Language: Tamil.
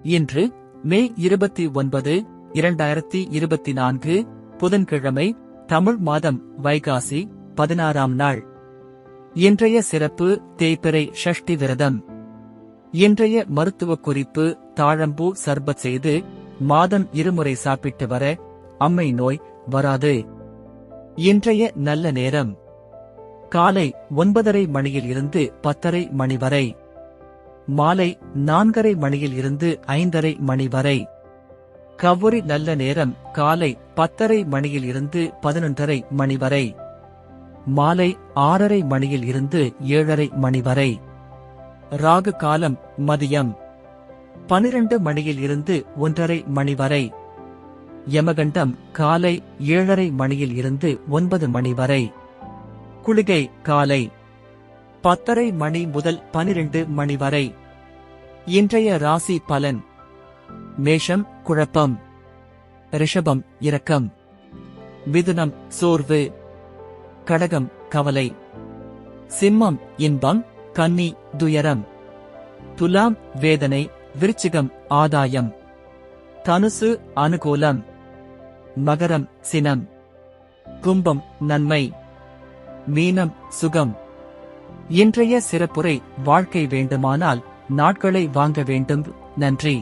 இன்று மே 29, 2024 புதன்கிழமை, தமிழ் மாதம் வைகாசி 16ஆம் நாள். இன்றைய சிறப்பு தேய்பிறை ஷஷ்டி விரதம். இன்றைய மருத்துவ குறிப்பு: தாழம்பூ சர்பத் செய்து மாதம் 2 முறை சாப்பிட்டு வர அம்மை நோய் வராது. இன்றைய நல்ல நேரம் காலை 9:30 மணியில் இருந்து 10:30 மணி வரை, மாலை 4:30 மணியில் இருந்து 5:30 மணி வரை. கவுரி நல்ல நேரம் காலை 10:30 மணியில் இருந்து 11:30 மணி வரை, மாலை 6:30 மணியில் இருந்து 7:30 மணி வரை. ராகு காலம் மதியம் 12 மணியில் இருந்து 1:30 மணி வரை. யமகண்டம் காலை 7:30 மணியில் இருந்து 9 மணி வரை. குளிகை காலை 10:30 மணி முதல் 12 மணி வரை. இன்றைய ராசி பலன்: மேஷம் குழப்பம், ரிஷபம் இரக்கம், மிதுனம் சோர்வு, கடகம் கவலை, சிம்மம் இன்பம், கன்னி துயரம், துலாம் வேதனை, விருச்சிகம் ஆதாயம், தனுசு அனுகூலம், மகரம் சினம், கும்பம் நன்மை, மீனம் சுகம். இன்றைய சிறப்புரை: வாழ்க்கை வேண்டுமானால் நாட்களை வாங்க வேண்டும். நன்றி.